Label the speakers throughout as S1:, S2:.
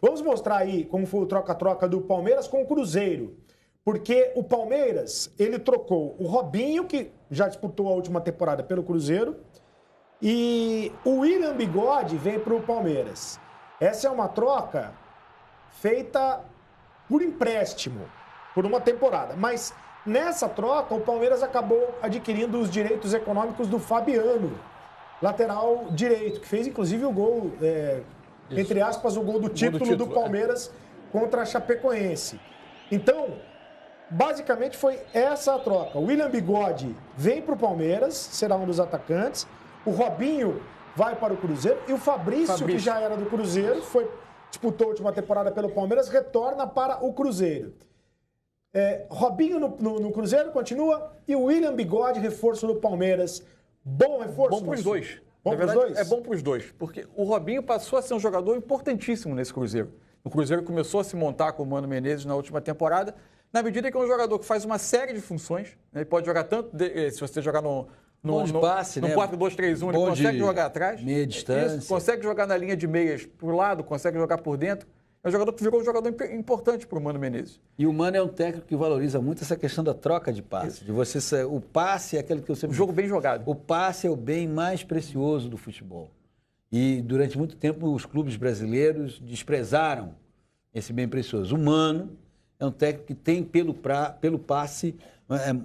S1: Vamos mostrar aí como foi o troca-troca do Palmeiras com o Cruzeiro. Porque o Palmeiras, ele trocou o Robinho, que já disputou a última temporada pelo Cruzeiro, e o William Bigode vem para o Palmeiras. Essa é uma troca feita por empréstimo, por uma temporada. Mas nessa troca, o Palmeiras acabou adquirindo os direitos econômicos do Fabiano, lateral direito, que fez inclusive o gol, entre aspas, o gol do título do Palmeiras contra a Chapecoense. Então, basicamente foi essa a troca. O William Bigode vem para o Palmeiras, será um dos atacantes. O Robinho vai para o Cruzeiro. E o Fabrício, que já era do Cruzeiro, disputou a última temporada pelo Palmeiras, retorna para o Cruzeiro. Robinho no Cruzeiro continua. E o William Bigode, reforço do Palmeiras. Bom reforço?
S2: Bom para os dois.
S1: Bom para os dois?
S2: É bom para os dois. Porque o Robinho passou a ser um jogador importantíssimo nesse Cruzeiro. O Cruzeiro começou a se montar com o Mano Menezes na última temporada, na medida que é um jogador que faz uma série de funções. Né? Ele pode jogar tanto, se você jogar no 4-2-3-1, ele consegue jogar atrás.
S3: Meia distância.
S2: Isso, consegue jogar na linha de meias para o lado, consegue jogar por dentro. É um jogador que virou um jogador importante para o Mano Menezes.
S3: E o Mano é um técnico que valoriza muito essa questão da troca de passe. O passe é aquele que eu sempre...
S2: Jogo bem jogado.
S3: O passe é o bem mais precioso do futebol. E durante muito tempo os clubes brasileiros desprezaram esse bem precioso. O Mano é um técnico que tem pelo passe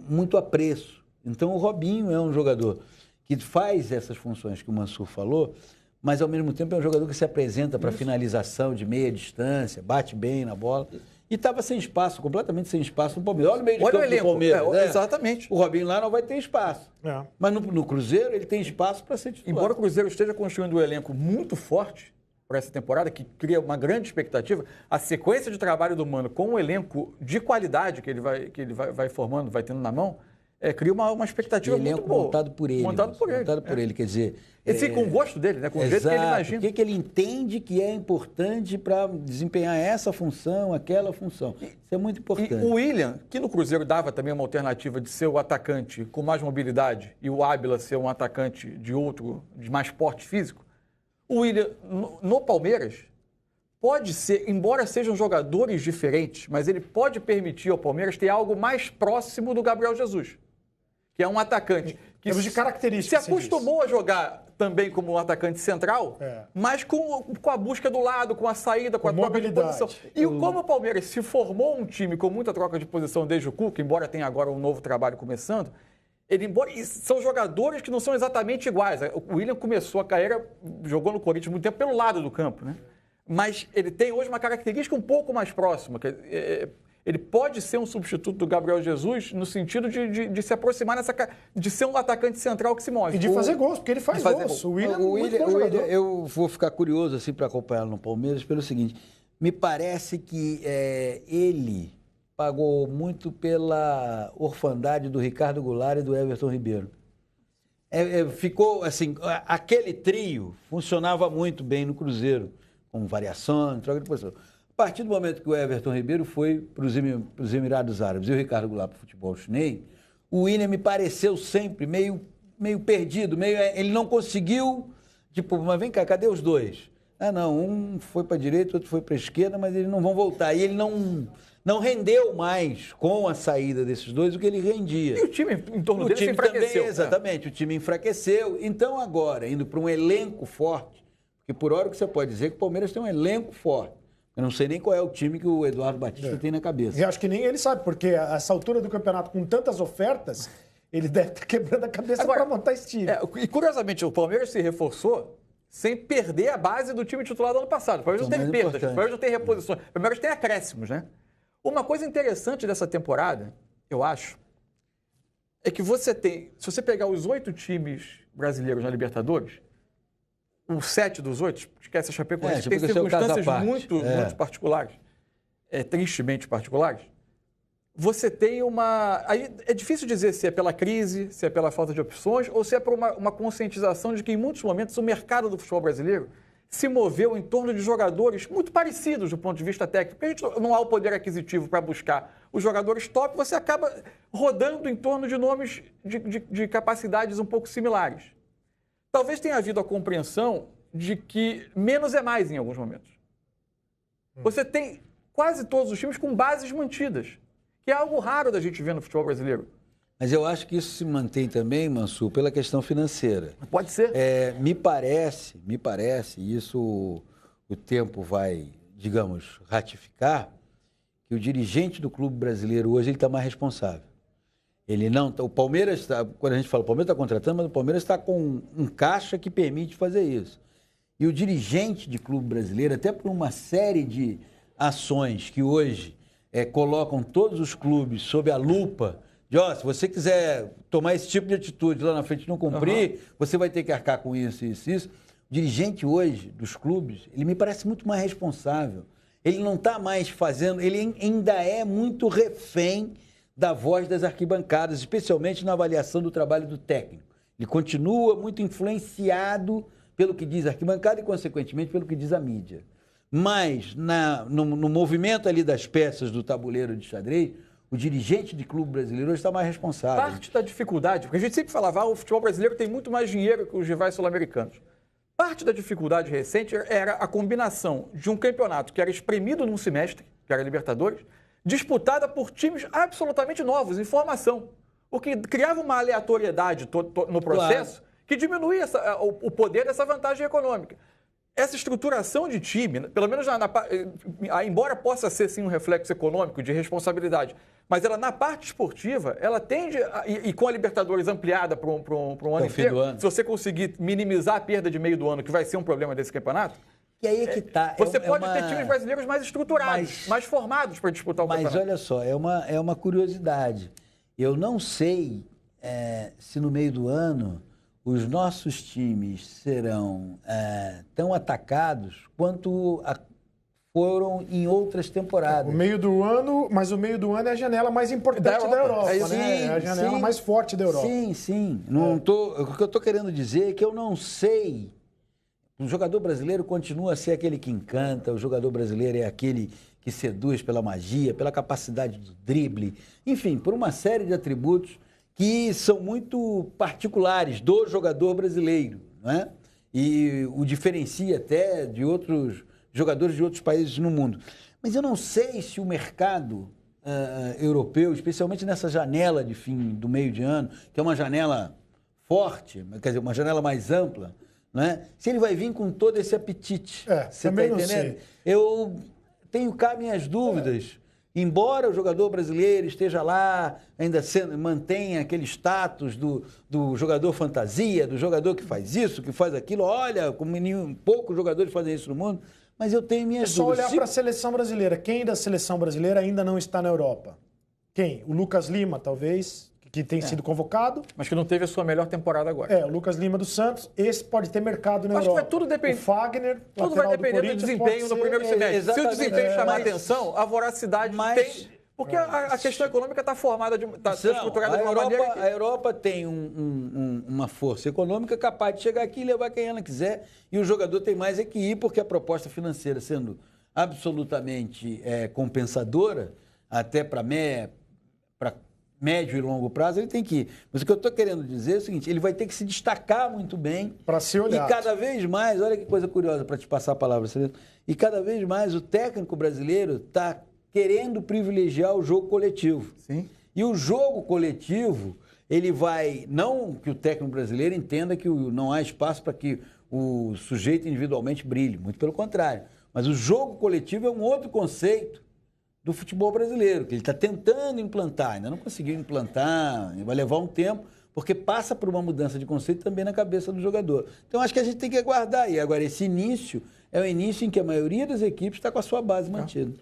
S3: muito apreço. Então o Robinho é um jogador que faz essas funções que o Mansur falou, mas ao mesmo tempo é um jogador que se apresenta para finalização de meia distância, bate bem na bola. E estava sem espaço, completamente sem espaço no Palmeiras. Olha o meio de campo do Palmeiras.
S2: Exatamente.
S3: O Robinho lá não vai ter espaço. Mas no Cruzeiro ele tem espaço para ser titular.
S2: Embora o Cruzeiro esteja construindo um elenco muito forte para essa temporada, que cria uma grande expectativa, a sequência de trabalho do Mano com um elenco de qualidade que ele vai formando, vai tendo na mão, cria uma expectativa muito boa.
S3: Montado por ele.
S2: Montado por
S3: ele, quer dizer...
S2: Com o gosto dele, né? Com o jeito que ele imagina.
S3: O que ele entende que é importante para desempenhar essa função, aquela função. Isso é muito importante.
S2: E o William, que no Cruzeiro dava também uma alternativa de ser o atacante com mais mobilidade e o Ábila ser um atacante de mais porte físico, o William, no Palmeiras, pode ser, embora sejam jogadores diferentes, mas ele pode permitir ao Palmeiras ter algo mais próximo do Gabriel Jesus, que é um atacante que
S1: de características,
S2: se acostumou a jogar também como um atacante central, mas com a busca do lado, com a saída, com a troca de posição. E como o Palmeiras se formou um time com muita troca de posição desde o Cuca, embora tenha agora um novo trabalho começando, são jogadores que não são exatamente iguais. O William começou a carreira, jogou no Corinthians muito tempo pelo lado do campo, né? Mas ele tem hoje uma característica um pouco mais próxima. Ele pode ser um substituto do Gabriel Jesus no sentido de se aproximar de ser um atacante central que se move.
S1: E de fazer gols, porque ele faz gols.
S3: O William, eu vou ficar curioso assim, para acompanhar no Palmeiras pelo seguinte, me parece que ele pagou muito pela orfandade do Ricardo Goulart e do Everton Ribeiro. Ficou assim, aquele trio funcionava muito bem no Cruzeiro, com variação, troca de posição. A partir do momento que o Everton Ribeiro foi para os Emirados Árabes e o Ricardo Goulart para o futebol chinês, o William me pareceu sempre meio perdido, ele não conseguiu, mas vem cá, cadê os dois? Não, um foi para a direita, outro foi para a esquerda, mas eles não vão voltar. E ele não rendeu mais com a saída desses dois o que ele rendia.
S2: E o time em torno dele se enfraqueceu.
S3: Também, exatamente, o time enfraqueceu. Então agora, indo para um elenco forte, porque por hora que você pode dizer que o Palmeiras tem um elenco forte. Eu não sei nem qual é o time que o Eduardo Batista tem na cabeça.
S1: Eu acho que nem ele sabe, porque a essa altura do campeonato, com tantas ofertas, ele deve estar quebrando a cabeça para montar esse time.
S2: E curiosamente, o Palmeiras se reforçou sem perder a base do time titular do ano passado. O Palmeiras não teve perdas, o Palmeiras não tem reposições, o Palmeiras tem acréscimos, né? Uma coisa interessante dessa temporada, eu acho, é que você tem, se você pegar os 8 times brasileiros na Libertadores, os 7 dos 8, esquece a Chapecoense, tem circunstâncias muito particulares, tristemente particulares. Você tem uma... Aí é difícil dizer se é pela crise, se é pela falta de opções, ou se é por uma conscientização de que, em muitos momentos, o mercado do futebol brasileiro se moveu em torno de jogadores muito parecidos do ponto de vista técnico. Porque a gente não há o poder aquisitivo para buscar os jogadores top, você acaba rodando em torno de nomes de capacidades um pouco similares. Talvez tenha havido a compreensão de que menos é mais em alguns momentos. Você tem quase todos os times com bases mantidas, que é algo raro da gente ver no futebol brasileiro.
S3: Mas eu acho que isso se mantém também, Mansur, pela questão financeira.
S2: Pode ser.
S3: Me parece, isso o tempo vai, digamos, ratificar, que o dirigente do clube brasileiro hoje está mais responsável. Ele não, o Palmeiras está, quando a gente fala o Palmeiras está contratando, mas o Palmeiras está com um caixa que permite fazer isso. E o dirigente de clube brasileiro, até por uma série de ações que hoje colocam todos os clubes sob a lupa, de, se você quiser tomar esse tipo de atitude lá na frente e não cumprir, você vai ter que arcar com isso, isso, isso. O dirigente hoje dos clubes, ele me parece muito mais responsável. Ele não está mais fazendo, ele ainda é muito refém da voz das arquibancadas, especialmente na avaliação do trabalho do técnico. Ele continua muito influenciado pelo que diz a arquibancada e, consequentemente, pelo que diz a mídia. Mas, no movimento ali das peças do tabuleiro de xadrez, o dirigente de clube brasileiro hoje está mais responsável.
S2: Parte da dificuldade, porque a gente sempre falava, o futebol brasileiro tem muito mais dinheiro que os rivais sul-americanos. Parte da dificuldade recente era a combinação de um campeonato que era espremido num semestre, que era a Libertadores, disputada por times absolutamente novos, em formação. O que criava uma aleatoriedade no processo, claro, que diminuía o poder dessa vantagem econômica. Essa estruturação de time, pelo menos embora possa ser sim um reflexo econômico de responsabilidade, mas ela na parte esportiva, ela tende, e com a Libertadores ampliada para um ano inteiro, se você conseguir minimizar a perda de meio do ano, que vai ser um problema desse campeonato,
S3: e aí é que tá.
S2: Você pode ter times brasileiros mais estruturados, mais formados para disputar o campeonato.
S3: Mas olha só, é uma curiosidade. Eu não sei se no meio do ano os nossos times serão tão atacados quanto foram em outras temporadas.
S1: O meio do ano, mas o meio do ano é a janela mais importante da Europa, né? É a janela mais forte da Europa.
S3: Sim. O que eu estou querendo dizer é que eu não sei. O jogador brasileiro continua a ser aquele que encanta, o jogador brasileiro é aquele que seduz pela magia, pela capacidade de drible, enfim, por uma série de atributos que são muito particulares do jogador brasileiro, né? E o diferencia até de outros jogadores de outros países no mundo. Mas eu não sei se o mercado europeu, especialmente nessa janela de fim do meio de ano, que é uma janela forte, quer dizer, uma janela mais ampla, né? Se ele vai vir com todo esse apetite. Você está entendendo? Eu tenho cá minhas dúvidas. Embora o jogador brasileiro esteja lá, ainda mantenha aquele status do jogador fantasia, do jogador que faz isso, que faz aquilo. Olha, como poucos jogadores fazem isso no mundo, mas eu tenho minhas dúvidas.
S1: É só olhar para a seleção brasileira. Quem da seleção brasileira ainda não está na Europa? Quem? O Lucas Lima, talvez, que tem sido convocado.
S2: Mas que não teve a sua melhor temporada agora.
S1: O Lucas Lima do Santos. Esse pode ter mercado na Europa.
S2: Acho que vai tudo depender.
S1: O Fagner,
S2: tudo vai depender do desempenho no primeiro semestre. Se o desempenho chamar atenção, a voracidade tem. Porque a questão econômica está formada, está estruturada de uma maneira que...
S3: A Europa tem uma força econômica capaz de chegar aqui e levar quem ela quiser. E o jogador tem mais que ir, porque a proposta financeira sendo absolutamente compensadora, até para médio e longo prazo, ele tem que ir. Mas o que eu estou querendo dizer é o seguinte, ele vai ter que se destacar muito bem.
S1: Para ser olhado.
S3: E cada vez mais, olha que coisa curiosa para te passar a palavra, e cada vez mais o técnico brasileiro está querendo privilegiar o jogo coletivo.
S2: Sim.
S3: E o jogo coletivo, ele vai... Não que o técnico brasileiro entenda que não há espaço para que o sujeito individualmente brilhe, muito pelo contrário. Mas o jogo coletivo é um outro conceito do futebol brasileiro, que ele está tentando implantar, ainda não conseguiu implantar, vai levar um tempo, porque passa por uma mudança de conceito também na cabeça do jogador. Então, acho que a gente tem que aguardar aí. Agora, esse início é o início em que a maioria das equipes está com a sua base mantida.